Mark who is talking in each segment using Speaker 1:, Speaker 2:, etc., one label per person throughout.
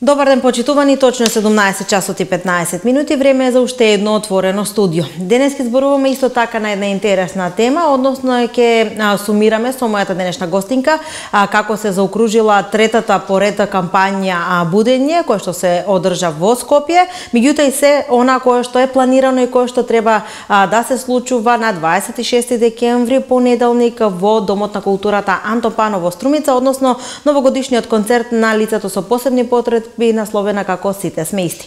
Speaker 1: Добар ден, почитувани, точно 17 часот и 15 минути, време е за уште едно отворено студио. Денес ќе зборуваме исто така на една интересна тема, односно ќе сумираме со мојата денешна гостинка како се заокружила третата поред кампања Будење, која што се одржа во Скопје, меѓутоа и се она кое што е планирано и кое што треба да се случува на 26 декември, понеделник, во Домот на културата Антон Панов во Струмица, односно новогодишниот концерт на лицето со посебни потреби насловена како Сите сме исти.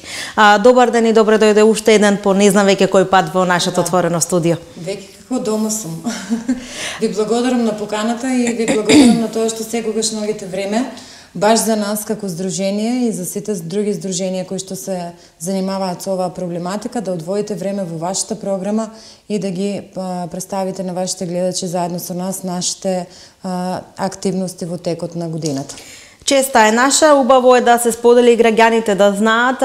Speaker 1: Добар ден и добре дојде уште еден по не знам веќе кој пат во нашето отворено студио.
Speaker 2: Веќе како дома сум. Ви благодарам на поканата и ви благодарам на тоа што секогаш наоѓате време баш за нас како здружение и за сите други здруженија кои што се занимаваат со оваа проблематика, да одвоите време во вашата програма и да ги представите на вашите гледачи заедно со нас нашите активности во текот на годината.
Speaker 1: Честа е наша, убаво е да се сподели и граѓаните да знаат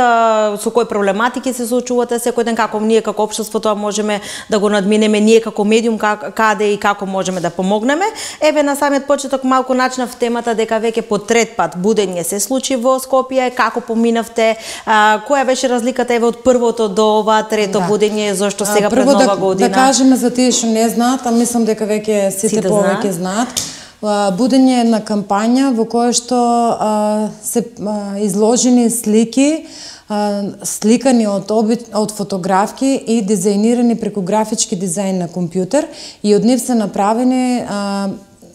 Speaker 1: со кои проблематики се соочувате секој ден, како ние како општество тоа можеме да го надминеме, ние како медиум каде и како можеме да помогнеме. Еве на самиот почеток малку начнав темата дека веќе по трет пат Будење се случи во Скопје, како поминавте, која беше разликата еве од првото до ова трето Будење, зошто сега пред нова година?
Speaker 2: Да кажеме за тие што не знаат, а мислам дека веќе сите повеќе знаат. Будење е една кампања во која што се изложени слики, сликани од фотографки и дизајнирани преку графички дизајн на компјутер, и од нив се направени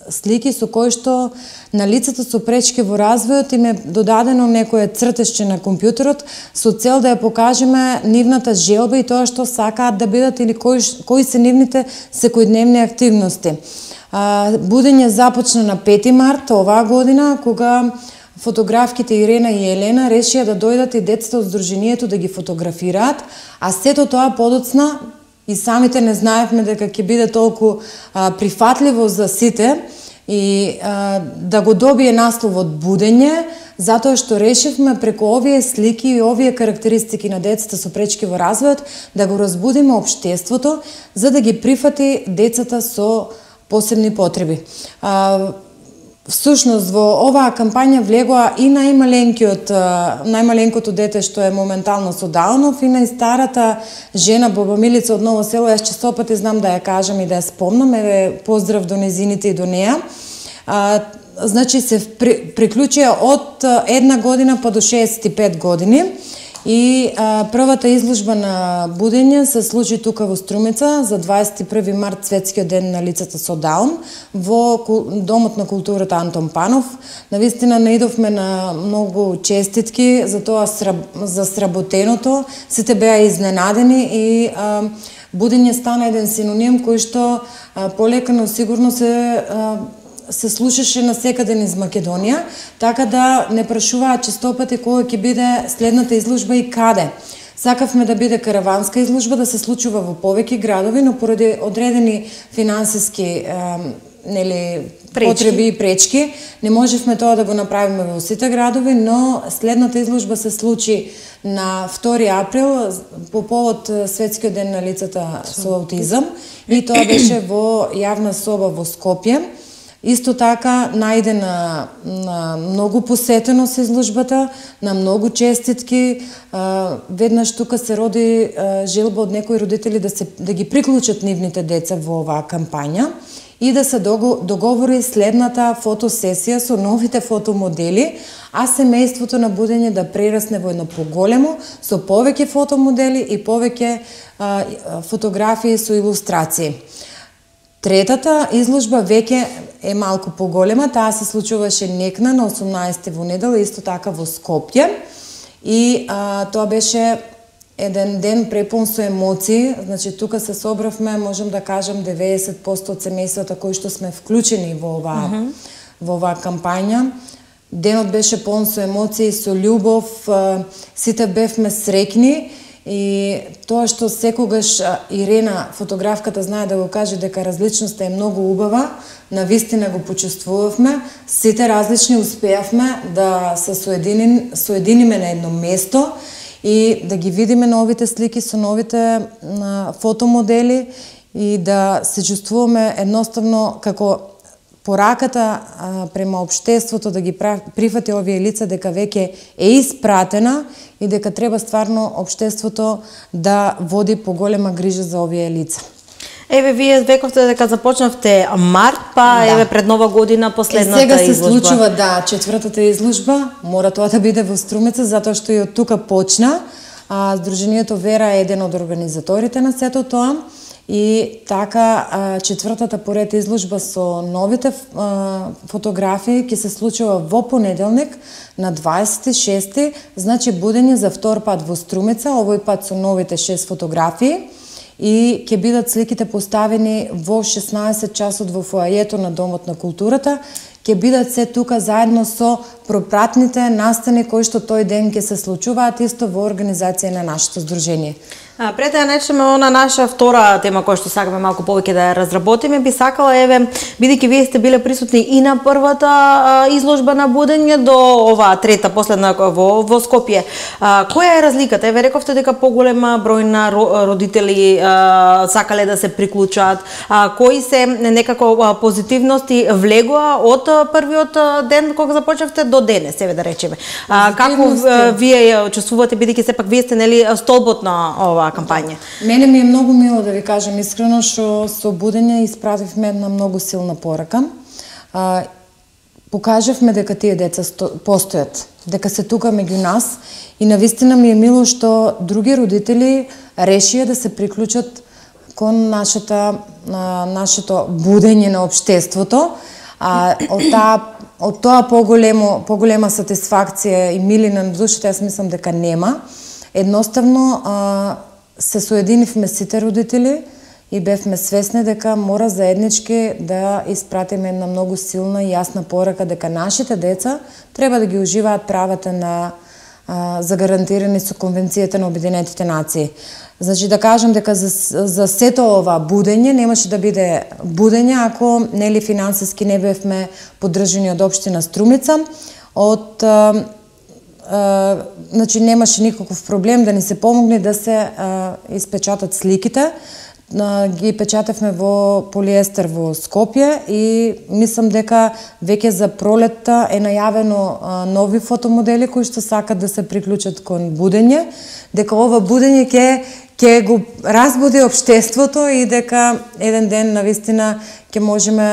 Speaker 2: слики со кои што на лицата со пречки во развојот им е додадено некое цртешче на компјутерот со цел да ја покажеме нивната желба и тоа што сакаат да бидат или кои се нивните секојдневни активности. Будење започна на 5 март оваа година, кога фотографките Ирена и Елена решија да дојдат и децата од здружението да ги фотографираат, а сето тоа подоцна и самите не знаевме дека ќе биде толку прифатливо за сите и да го добие насловот Будење, затоа што решивме преку овие слики и овие карактеристики на децата со пречки во развојот да го разбудиме општеството, за да ги прифати децата со посебни потреби. Всушност во оваа кампања влегоа и најмаленкото дете што е моментално со Даунов и најстарата жена Баба Милица од Ново село. Јас честопати знам да ја кажам и да ја спомнам, еве поздрав до незините и до неа. Значи се приклучија од 1 година па до 65 години. И првата изложба на Будење се случи тука во Струмица за 21 март, светскиот ден на лицата со Даун, во Домот на културата Антон Панов. Навистина наидовме на многу честитки за тоа, за сработеното. Сите беа изненадени и Будење стана еден синоним кој што полека, но сигурно се слушаше на секаде низ Македонија, така да не прашуваат честопати која ќе биде следната изложба и каде. Сакавме да биде караванска изложба, да се случува во повеќе градови, но поради одредени финансиски потреби и пречки, не можевме тоа да го направиме во сите градови, но следната изложба се случи на 2 април по повод светскиот ден на лицата со аутизам и тоа беше во јавна соба во Скопје. Исто така најде на многу посетеност изложбата, на многу честитки. Веднаш тука се роди желба од некои родители да ги приклучат нивните деца во оваа кампања и да се договори следната фотосесија со новите фотомодели, а семејството на Будење да прерасне во едно поголемо, со повеќе фотомодели и повеќе фотографии со илустрации. Третата изложба веќе е малку поголема, таа се случуваше некна на 18 во недела, исто така во Скопје. И тоа беше еден ден препун со емоции, значи тука се собравме, можам да кажам 90% од семејствата кои што сме вклучени во оваа кампања. Денот беше полн со емоции, со љубов, сите бевме среќни. И тоа што секогаш Ирена, фотографката, знае да го каже дека различноста е многу убава, навистина го почувствувавме, сите различни успеавме да се соединиме на едно место и да ги видиме новите слики со новите фотомодели и да се чувствуваме едноставно како пораката према општеството да ги прифати овие лица дека веќе е испратена и дека треба стварно општеството да води поголема грижа за овие лица.
Speaker 1: Еве, вие вековте дека започнавте март, па еве пред Нова година последната изложба.
Speaker 2: Сега се случува, четвртата изложба, мора тоа да биде во Струмица, затоа што и од тука почна. Сдруженијето Вера е еден од организаторите на сето тоа. И така, четвртата поред изложба со новите фотографии ќе се случува во понеделник на 26. Значи будење за втор пат во Струмица, овој пат со новите 6 фотографии. И ќе бидат сликите поставени во 16 часот во фоајето на Домот на културата. Ќе бидат се тука заедно со пропратните настани кои што тој ден ќе се случуваат исто во организација на нашето здружение.
Speaker 1: Пред да начнеме она наша втора тема која што сакаме малку повеќе да ја разработиме, би сакала бидејќи вие сте биле присутни и на првата изложба на будење до оваа трета последна во Скопје. Која е разликата? Еве рековте дека поголема број на родители сакале да се приклучат. Кои се некако позитивности влегоа од првиот ден кога започнавте до денес, еве да речеме. Како вие ја чувствувате бидејќи сепак вие сте нели столбот на оваа кампања?
Speaker 2: Мене ми е многу мило да ви кажам искрено што со будење испративме една многу силна порака. Покажавме дека тие деца постојат, дека се тука меѓу нас и навистина ми е мило што други родители решија да се приклучат кон нашето будење на општеството. Од тоа поголема сатисфакција и милина на душата, јас мислам дека нема. Едноставно се соединивме сите родители и бевме свесни дека мора заеднички да испратиме една многу силна и јасна порака дека нашите деца треба да ги уживаат правата на загарантирани со Конвенцијата на Обединетите нации. Значи да кажам дека за сето ова будење немаше да биде будење ако нели финансиски не бевме поддржани од општина Струмица. Значи немаше никаков проблем да ни се помогне да се испечатат сликите. Ги печатавме во полиестер во Скопје и мислам дека веќе за пролетта е најавено нови фотомодели кои што сакат да се приклучат кон будење, дека ова будење ќе го разбуди општеството и дека еден ден навистина ќе можеме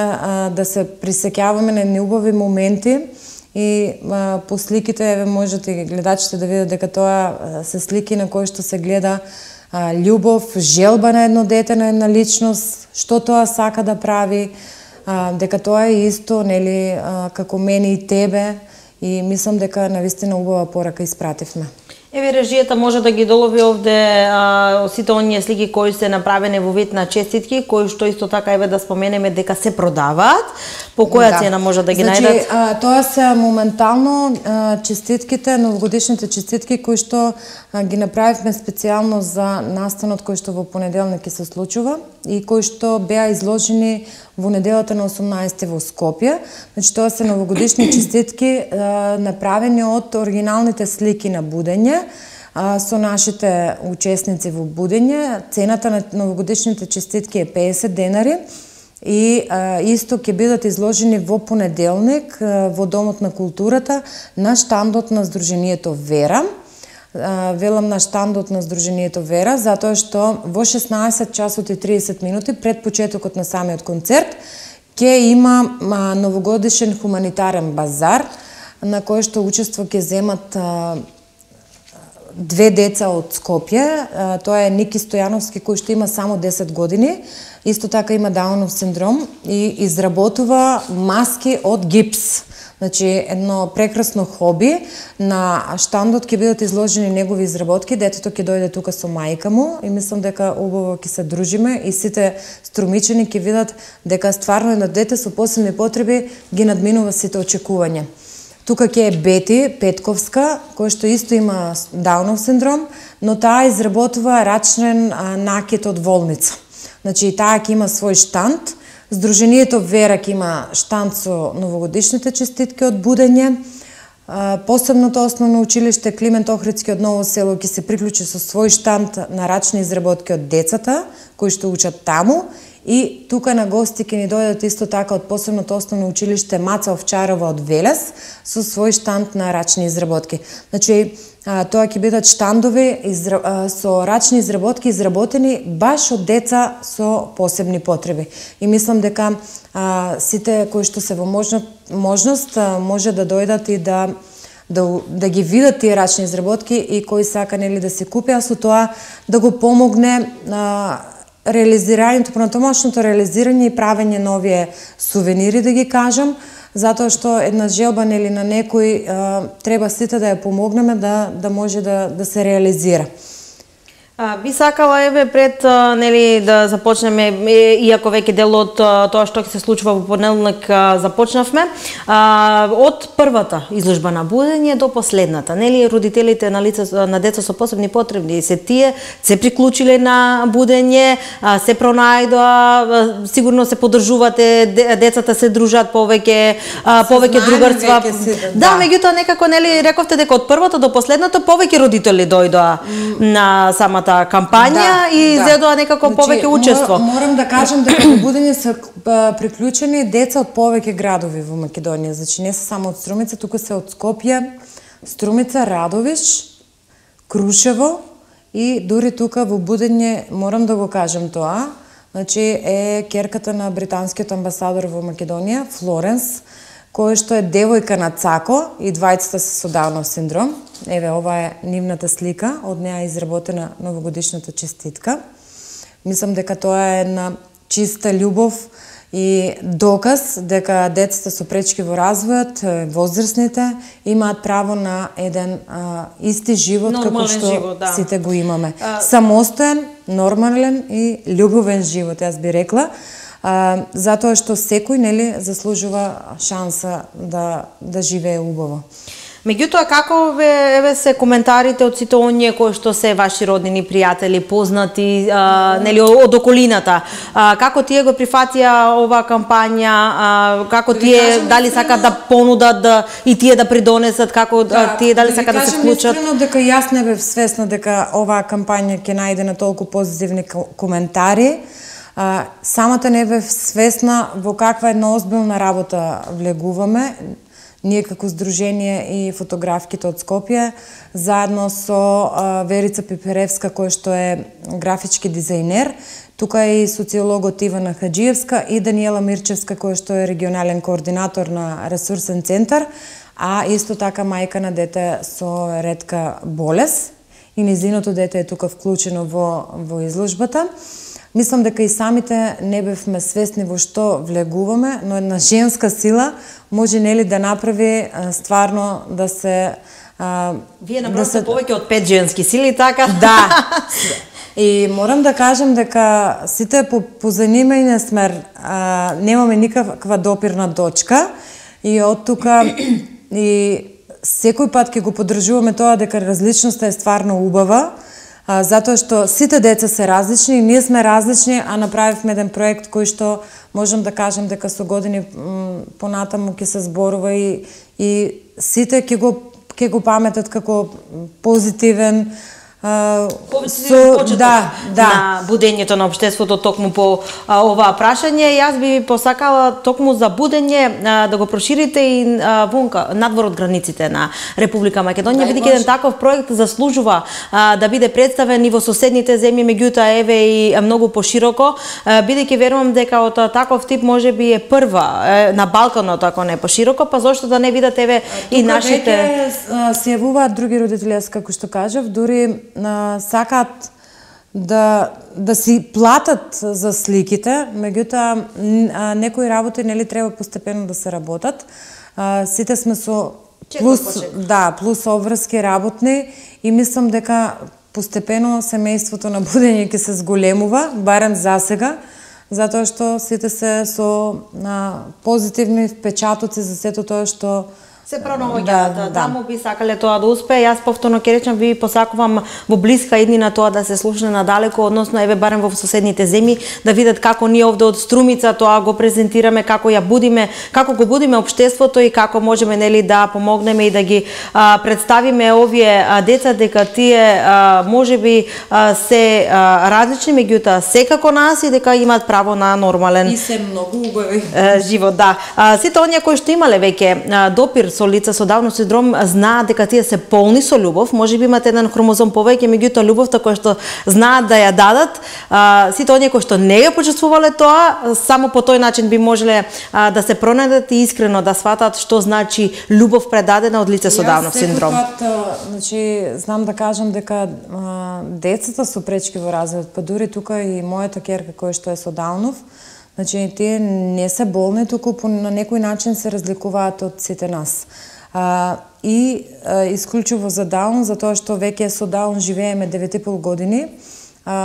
Speaker 2: да се присеќаваме на едни убави моменти. И по сликите еве можете и гледачите да видат дека тоа се слики на кои што се гледа љубов, желба на едно дете, на една личност, што тоа сака да прави, дека тоа е исто, нели, како мене и тебе, и мислам дека навистина убава порака испративме.
Speaker 1: Еве режијата може да ги долови овде сите оние слики кои се направени во вид на честитки, кои што исто така еве да споменеме дека се продаваат. По која цена може да ги најдат?
Speaker 2: Тоа се моментално честитките, новогодишните честитки кои што ги направивме специјално за настанот кој што во понеделник ќе се случува и кои што беа изложени во неделата на 18 во Скопје. Значи тоа се новогодишни честитки направени од оригиналните слики на будење со нашите учесници во будење. Цената на новогодишните честитки е 50 денари. И исто ќе бидат изложени во понеделник во Домот на културата на штандот на Сдруженијето Вера. Велам на штандот на Сдруженијето Вера, затоа што во 16 часот и 30 минути пред почетокот на самиот концерт ќе има новогодишен хуманитарен базар на кој што учество ќе земат две деца од Скопје. Тоа е Ники Стојановски кој што има само 10 години. Исто така има Даунов синдром и изработува маски од гипс. Значи, едно прекрасно хоби. На штандот ќе бидат изложени негови изработки. Детето ќе дојде тука со мајка му и мислам дека убаво ќе се дружиме и сите струмичани ќе видат дека стварно едно дете со посебни потреби ги надминува сите очекувања. Тука ќе е Бети Петковска, која што исто има Даунов синдром, но таа изработува рачен накид од волница. Значи, и таа ќе има свој штанд. Сдруженијето Вера ќе има штанд со новогодишните честитки од будење. Посебното основно училиште Климент Охридски од Ново село ќе се приклучи со свој штанд на рачни изработки од децата, кои што учат таму. и тука на гости ќе ни дојдат исто така од посебното основно училиште Маца Овчарова од Велес со свој штанд на рачни изработки. Значи, тоа ќе бидат штандови со рачни изработки изработени баш од деца со посебни потреби. И мислам дека сите кои што се во можност може да дојдат и да ги видат тие рачни изработки и кои сака нели да се купи, а со тоа да го помогне реализирањето, понатомошното реализирање и правење на овие сувенири, да ги кажам, затоа што една желба нели на некој треба сите да ја помогнеме да може да се реализира.
Speaker 1: Би сакала пред нели да започнеме, иако веќе дел од тоа што ќе се случува во понеделник започнавме, од првата изложба на будење до последната, нели родителите на деца со посебни потребни се тие се приклучиле на будење, се пронајдоа, сигурно се поддржувате, децата се дружат повеќе другарства. Да, меѓутоа некако нели рековте дека од првата до последната повеќе родители дојдоа на самата кампања и зедоа некако повеќе учество.
Speaker 2: Морам да кажам дека во будење се приклучени деца од повеќе градови во Македонија. Значи не се само од Струмица, тука се од Скопје, Струмица, Радовиш, Крушево и дури тука во будење, морам да го кажам тоа, значи е ќерката на британскиот амбасадор во Македонија, Флоренс, која што е девојка на Цако и двајцата се со Даунов синдром. Еве, ова е нивната слика, од неа е изработена новогодишната честитка. Мислам дека тоа е една чиста љубов и доказ дека децата со пречки во развојот, возрастните, имаат право на еден исти живот како што сите го имаме. Самостоен, нормален и љубовен живот, јас би рекла. Затоа што секој нели заслужува шанса да живее убаво.
Speaker 1: Меѓутоа, како се коментарите од сите оние кои што се ваши роднини, пријатели, познати, нели од околината? Како тие го прифатија оваа кампања? Како тие дали сакат да понудат и тие да придонесат? Како тие дали сакат да се вклучат?
Speaker 2: Искрено дека јас не бев свесна дека оваа кампања ќе најде на толку позитивни коментари. Самата не бев свесна во каква една озбилна работа влегуваме. Ние како Сдружение и фотографките од Скопје, заедно со Верица Пиперевска, која што е графички дизајнер, тука е и социологот Ивана Хаджиевска и Даниела Мирчевска, која што е регионален координатор на ресурсен центар, а исто така мајка на дете со ретка болест и низиното дете е тука вклучено во изложбата. Мислам дека и самите не бевме свесни во што влегуваме, но една женска сила може нели да направи стварно да се
Speaker 1: Вие направите повеќе од 5 женски сили, така?
Speaker 2: Да. И морам да кажам дека сите по занимање сме немаме никаква допирна точка и од тука и секој пат ќе го поддржуваме тоа дека различноста е стварно убава. Затоа што сите деца се различни, ние сме различни, а направивме еден проект кој што можам да кажам дека со години понатаму ќе се зборува и сите ќе го паметат како позитивен
Speaker 1: почеток на будењето на општеството токму по оваа прашање. Јас би посакала токму за будење да го проширите и вонка, надвор од границите на Република Македонија, бидејќи еден таков проект заслужува да биде представен и во соседните земји, меѓутоа еве и многу пошироко, бидејќи верувам дека од таков тип можеби е прва на Балканот, ако не пошироко, па зошто да не видат еве и нашите
Speaker 2: се јавуваат други родители, како што кажав, дури сакаат да си платат за сликите, меѓутоа некои работи нели треба постепено да се работат. Сите сме со плюс обврски работни и мислам дека постепено семејството на будење ќе се зголемува, барем за сега, затоа што сите се со позитивни впечатоци за сето тоа што
Speaker 1: се пронаоѓаат. Таму би сакале тоа да успее. Јас повторно ќе речам, ви посакувам во блиска иднина тоа да се слушне надалеку, односно еве барем во соседните земји да видат како ние овде од Струмица тоа го презентираме, како ја будиме, како го будиме општеството и како можеме нели да помогнеме и да ги представиме овие деца дека тие можеби се различни, меѓутоа секако нас и дека имаат право на нормален
Speaker 2: и се многу убави
Speaker 1: живот, да. Сите оние кои што имале веќе допир со лица со Даунов синдром знаат дека тие се полни со љубов, можеби имат еден хромозом повеќе, меѓутоа љубовта која што знаат да ја дадат, сите оние кои што не ја почувствувале тоа, само по тој начин би можеле да се пронајдат и искрено да сватат што значи љубов предадена од лице со Даунов синдром.
Speaker 2: Значи, знам да кажам дека децата со пречки во развојот, па дури тука и мојата ќерка која што е со Даунов, значи, тие не се болни, туку на некој начин се разликуваат од сите нас. И исклучиво за Даун, затоа што веќе со Даун живееме 9,5 години,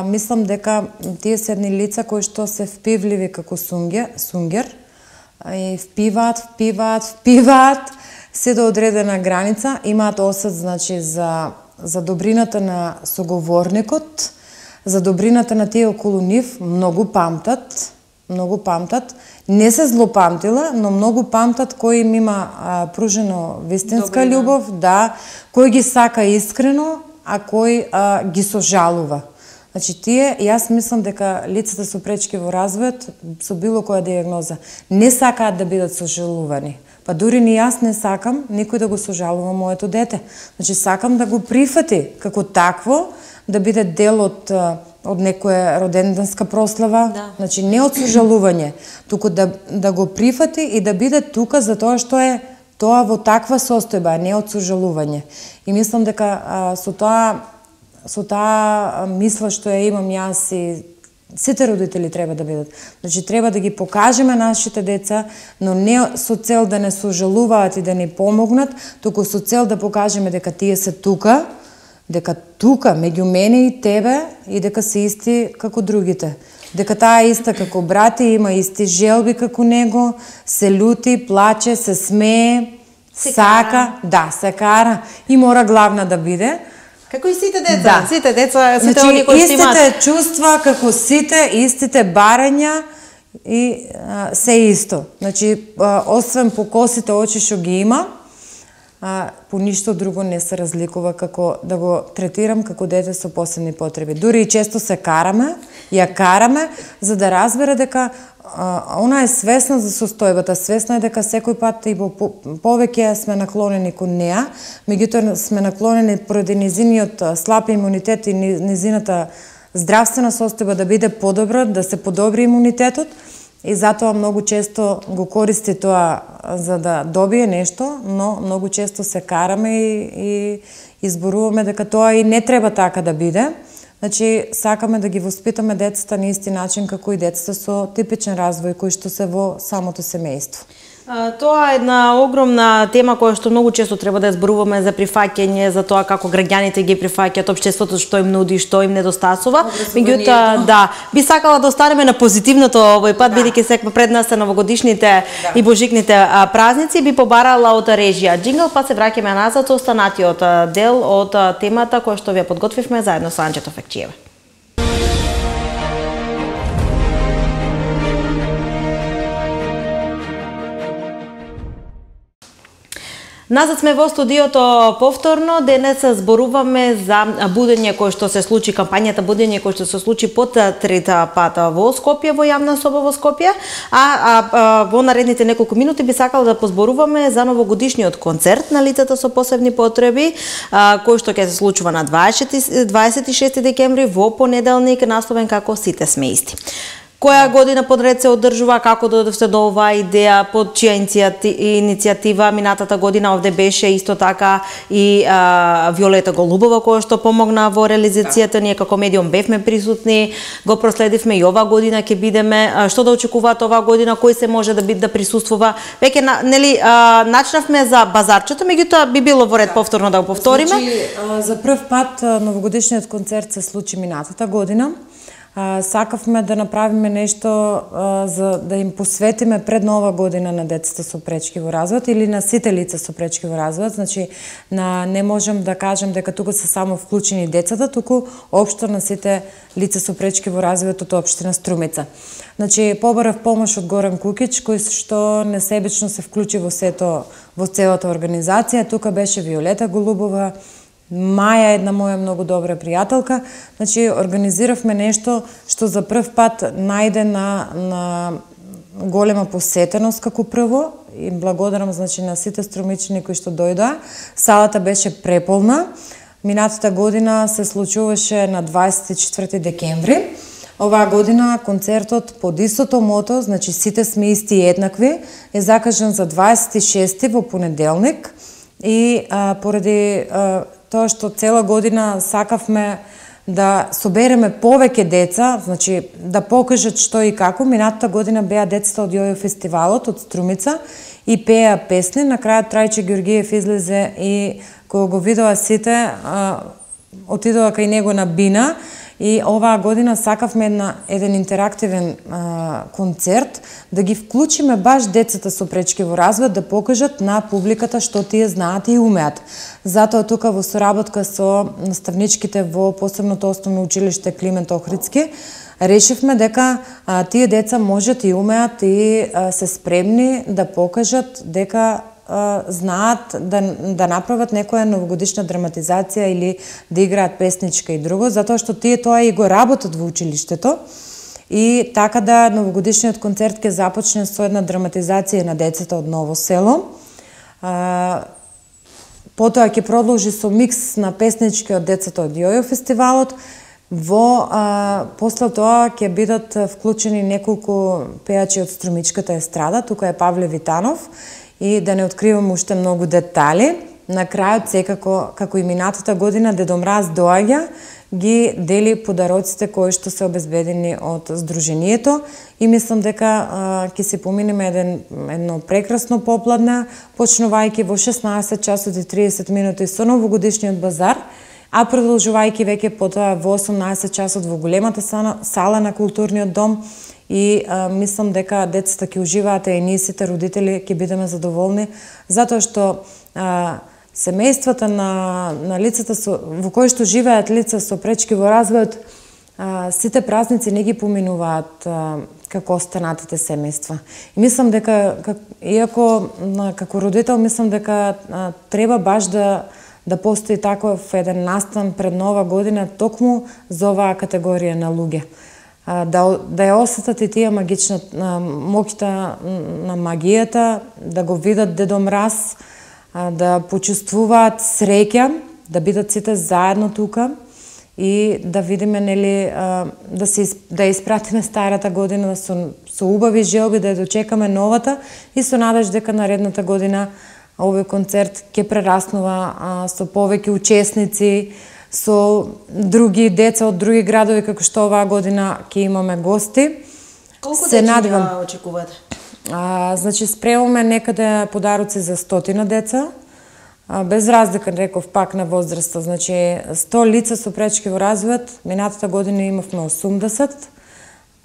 Speaker 2: мислам дека тие се едни лица кои што се впивливи како сунгер, и впиваат, се до одредена граница, имаат осет, значи, за добрината на соговорникот, за добрината на тие околу нив, многу памтат, не се злопамтила, но многу памтат кој им има пружено вистинска љубов, да, кој ги сака искрено, а кој ги сожалува. Значи, тие, јас мислам дека лицата со пречки во развојот, со било која диагноза, не сакаат да бидат сожалувани. Па дури ни јас не сакам никој да го сожалува моето дете. Значи, сакам да го прифати како такво, да биде дел од некоја роденденска прослава, значи не од сожалување, туку да го прифати и да биде тука за тоа што е тоа во таква состојба, а не од сожалување. И мислам дека со таа мисла што ја имам јас и сите родители треба да бидат. Значи, треба да ги покажеме нашите деца, но не со цел да не сожалуваат и да ни помогнат, туку со цел да покажеме дека тие се тука, меѓу мене и тебе, и дека се исти како другите. Дека таа е иста како брат и има исти желби како него, се лути, плаче, се смее, сака, се кара и мора главна да биде.
Speaker 1: Како и сите деца, сите оние кои
Speaker 2: истите имат чувства како сите, истите барања и се исто. Значи, освен по косите очи што ги има, по ништо друго не се разликува како да го третирам како дете со посебни потреби. Дури и често се караме, за да разбере дека она е свесна за состојбата, свесна е дека секој пат и повеќе сме наклонени кон неа, меѓутоа сме наклонени поради низиниот слаб имунитет и низината здравствена состојба да биде подобра, да се подобри имунитетот, и затоа многу често го користи тоа за да добие нешто, но многу често се караме и изборуваме дека тоа и не треба така да биде. Значи, сакаме да ги воспитаме децата на исти начин како и децата со типичен развој кои што се во самото семејство.
Speaker 1: Тоа е една огромна тема која што многу често треба да зборуваме за прифаќање, за тоа како граѓаните ги прифаќаат, општеството што им нуди, што им недостасува. Меѓутоа, би сакала да останеме на позитивното овој пат, бидејќи сега пред нас се новогодишните и божикните празници, би побарала од режија џингл, па се враќаме назад со останатиот дел од темата која што ви ја подготвивме заедно со Анџето Фекчиева. Назад сме во студиото повторно. Денес зборуваме за будење кое што се случи, кампањата будење кое што се случи под трета пат во Скопје, во јавна соба во Скопје, а во наредните неколку минути би сакала да позборуваме за новогодишниот концерт на лицата со посебни потреби, кој што ќе се случува на 26 декември во понеделник, насловен како Сите сме исти. Која година подред се одржува, како дојдовте до оваа идеја, под чија иницијатива? Минатата година овде беше исто така и Виолета Голубова која што помогна во реализацијата. Ние како медиум бевме присутни, го проследивме и оваа година ќе бидеме. Што да очекуваат оваа година, кој се може да присуствува? Веќе нели начнавме за базарчето, меѓутоа би било во ред повторно да го повториме.
Speaker 2: Значи, за прв пат новогодишниот концерт се случи минатата година. сакавме да направиме нешто за да им посветиме пред Нова година на децата со пречки во развојот или на сите лица со пречки во развојот. Значи, не можем да кажем дека тука се само вклучени децата, туку општо на сите лица со пречки во развојот од општина Струмица. Значи, побарав помош од Горан Кукич, кој што несебично се вклучи во целата организација. Тука беше Виолета Голубова, Маја, една моја многу добра пријателка. Значи, организиравме нешто што за прв пат најде на голема посетеност како прво. И благодарам, значи, на сите струмичани кои што дојдоа. Салата беше преполна. Минатата година се случуваше на 24 декември. Оваа година концертот под истото мото, значи сите сме исти и еднакви, е закажан за 26 во понеделник. И поради тоа што цела година сакавме да собереме повеќе деца, значи да покажат што и како, минатата година беа децата од Јојо фестивалот од Струмица и пеа песни. На крајот Трајче Георгиев излезе и кога го видоа сите, отидоа кај него на бина. И оваа година сакавме еден интерактивен концерт, да ги вклучиме баш децата со пречки во развој, да покажат на публиката што тие знаат и умеат. Затоа тука во соработка со наставничките во посебното основно училиште Климент Охридски, решивме дека тие деца можат и умеат и се спремни да покажат дека знаат да направат некоја новогодишна драматизација или да играат песничка и друго, затоа што тие тоа и го работат во училиштето. И така да новогодишниот концерт ќе започне со една драматизација на децата од Ново село. Потоа ќе продолжи со микс на песнички од децата од Јојо фестивалот. После тоа ќе бидат вклучени неколку пеачи од струмичката естрада, тука е Павле Витанов, и да не откривам уште многу детали. На крајот, секако, како и минатата година, Дедо Мраз доаѓа, ги дели подароците кои што се обезбедени од Сдруженијето и мислам дека ќе се поминеме едно прекрасно попладне, почнувајќи во 16 часот и 30 минути со новогодишниот базар, а продолжувајќи веќе потоа во 18 часот во големата сала на културниот дом. И мислам дека децата ќе уживаат и ние сите родители ќе бидеме задоволни, затоа што семејствата на лицата во кои што живеат лица со пречки во развојот, сите празници не ги поминуваат како останатите семејства. И мислам дека, иако како родител, мислам дека треба баш да постои таков еден настан пред Нова година токму за оваа категорија на луѓе. Да ја осетат и тие моќта на магијата, да го видат Дедо Мраз, да почувствуваат среќа, да бидат сите заедно тука и да видиме, нели, да испратиме старата година со убави желби, да ја дочекаме новата и со надеж дека наредната година овој концерт ќе прераснува со повеќе учесници, со други деца од други градови, како што оваа година ќе имаме гости.
Speaker 1: Колку деца очекувате?
Speaker 2: Значи, спремаме некаде подароци за 100 деца, без разлика, реков, пак на возраста. Значи, 100 лица со пречки во развојот, минатата година имавме 80.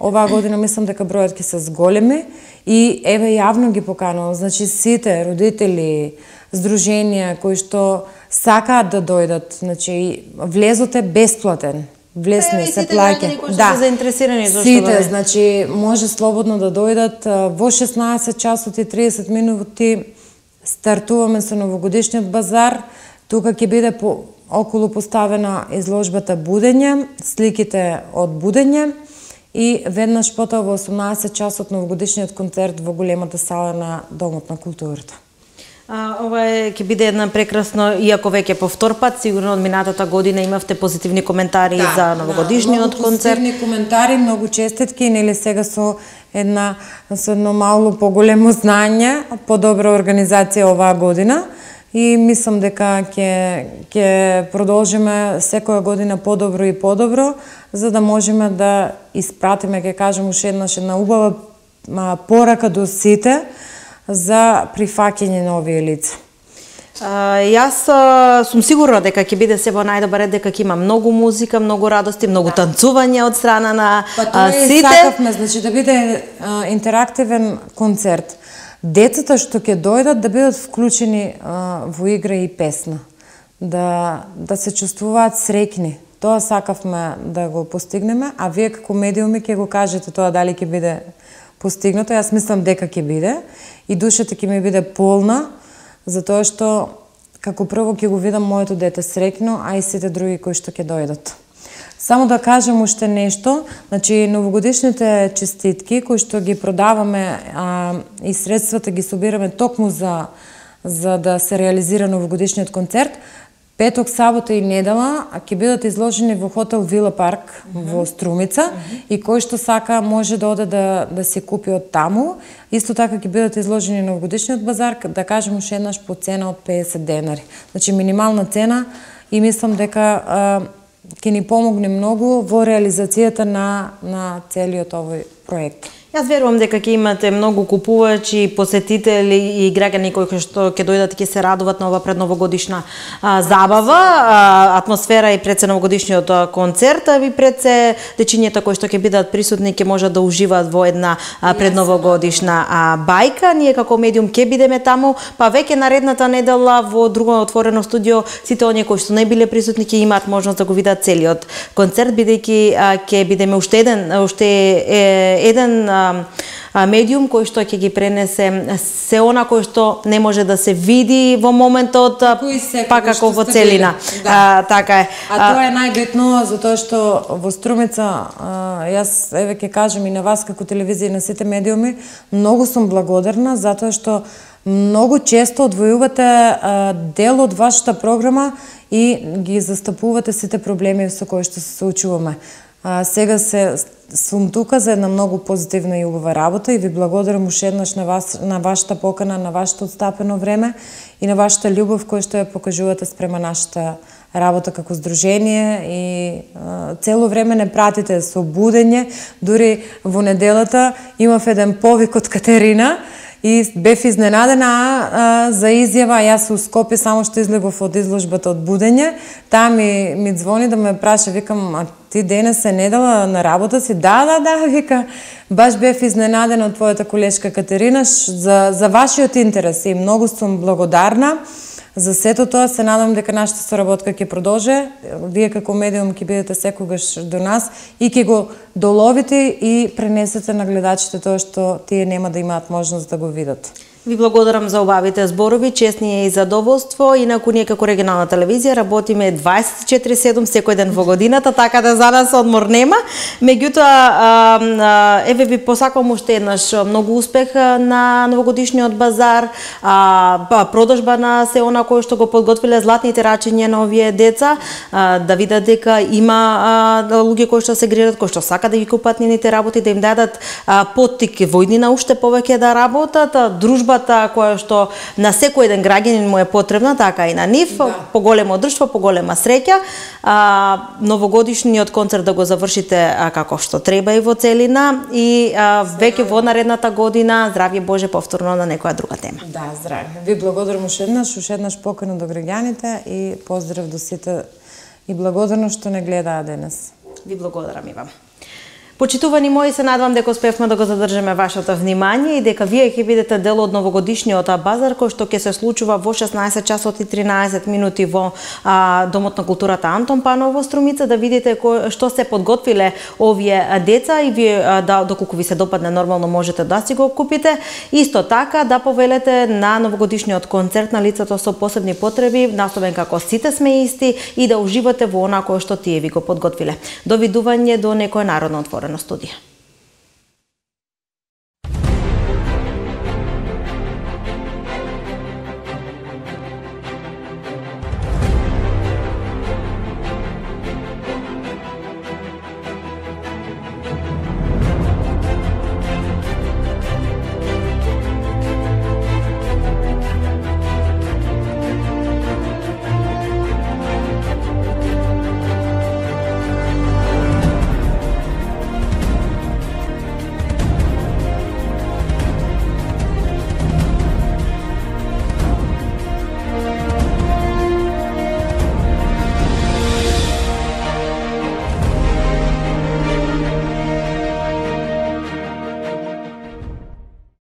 Speaker 2: Оваа година мислам дека бројот ќе се зголеми и еве јавно ги поканувам, значи сите родители, здруженија кои што сакаат да дојдат, значи влезот е бесплатен. Влез не се плаќа.
Speaker 1: Да, заинтересирани зашто
Speaker 2: сите, значи може слободно да дојдат во 16 часот и 30 минути. Стартуваме со новогодишниот базар. Тука ќе биде околу поставена изложбата Будење, сликите од Будење и веднаш потоа во 18 часот новогодишниот концерт во големата сала на Домот на културата.
Speaker 1: Ова ќе биде една прекрасно, иако веќе по втор пат, сигурно од минатата година имавте позитивни коментари за новогодишниот концерт.
Speaker 2: Позитивни коментари, многу честитки, нели сега со едно мало поголемо знање, подобра организација оваа година и мислам дека ќе продолжиме секоја година подобро и подобро, за да можеме да испратиме, ќе кажам уште една убава порака до сите за прифаќање на овие лица.
Speaker 1: Јас сум сигурна дека ќе биде се во најдобар ред, дека ќе има многу музика, многу радости, многу танцување од страна на сите.
Speaker 2: Сакавме, значи да биде интерактивен концерт. Децата што ќе дојдат да бидат вклучени во игра и песна. Да се чувствуваат среќни. Тоа сакавме да го постигнеме, а вие како медиуми ќе го кажете тоа дали ќе биде постигнато. Јас мислам дека ќе биде и душата ќе ми биде полна, затоа што како прво ќе го видам моето дете среќно, а и сите други кои што ќе дојдат. Само да кажем уште нешто, значи новогодишните честитки кои што ги продаваме и средствата ги собираме токму за да се реализира новогодишниот концерт, петок, сабота и недела ќе бидат изложени во хотел Вила Парк во Струмица и кој што сака може да оде да се купи од таму. Исто така ќе бидат изложени новогодишниот базар, да кажем уште еднаш по цена од 50 денари. Значи минимална цена и мислам дека ќе ни помогне многу во реализацијата на целиот овој проект.
Speaker 1: Јас верувам дека ќе имате многу купувачи, посетители и граѓани кои што ќе дојдат и ќе се радуваат на ова предновогодишна забава, атмосфера и пред се новогодишниот концерт, а и пред се дечињата кои што ќе бидат присутни ќе можат да уживаат во една предновогодишна бајка. Ние како медиум ќе бидеме таму, па веќе наредната недела во друго отворено студио сите оние кои што не биле присутни ќе имаат можност да го видат целиот концерт, бидејќи ќе бидеме уште еден медиум кој што ќе ги пренесе се она кој што не може да се види во моментот, па како во целина. Така е.
Speaker 2: Тоа е најбитно, затоа што во Струмица, јас еве ќе кажам и на вас како телевизија и на сите медиуми, многу сум благодарна затоа што многу често одвојувате дел од вашата програма и ги застапувате сите проблеми со кои што се соочуваме. Сега сум тука за една многу позитивна и убава работа и ви благодарам уште еднаш на вашата покана, на вашето отстапено време и на вашата љубов која што ја покажувате спрема нашата работа како здружение и цело време не пратите со будење. Дури во неделата имав еден повик од Катерина и бев изненадена за изјава. Јас у Скопје само што излегов од изложбата од будење, таа ми звони да ме праша, викам, а ти денес е недела на работа си? Да, вика, баш бев изненадена од твојата колешка Катерина за вашиот интерес и многу сум благодарна за сето тоа. Се надам дека нашата соработка ќе продолжи. Вие како медиум ќе бидете секогаш до нас и ќе го доловите и пренесете на гледачите тоа што тие нема да имаат можност да го видат.
Speaker 1: Ви благодарам за убавите зборови, честни и задоволство. Инаку ние како регионална телевизија работиме 24/7 секој ден во годината, така да за нас одмор нема. Меѓутоа, еве ви посакувам уште еднаш многу успех на новогодишниот базар, продажба на се она кој што го подготвиле златните рачиња на овие деца, да видат дека има луѓе кои што се грижат, кои што сака да ги купат нивните работи, да им дадат поттик во иднина уште повеќе да работат, дружбата која што на секој еден граѓанин му е потребна, така и на нив, поголемо друштво, поголема среќа, новогодишниот концерт да го завршите како што треба и во целина и веќе во наредната година, здравје Боже, повторно на некоја друга тема.
Speaker 2: Да, здравје. Ви благодарам уште еднаш покана до граѓаните и поздрав до сите и благодарност што не гледаа денес.
Speaker 1: Ви благодарам и вам. Почитувани мои, се надевам дека успевме да го задржиме вашето внимание и дека вие ќе бидете дел од новогодишниот базар кој што ќе се случува во 16 часот и 13 минути во Домот на културата Антон Панов во Струмица, да видите што се подготвиле овие деца и вие доколку ви се допадне нормално можете да си го купите. Исто така да повелете на новогодишниот концерт на лицето со посебни потреби, насловен како Сите сме исти, и да уживате во она кое што тие ви го подготвиле. Довидување до некој народно отворено студија.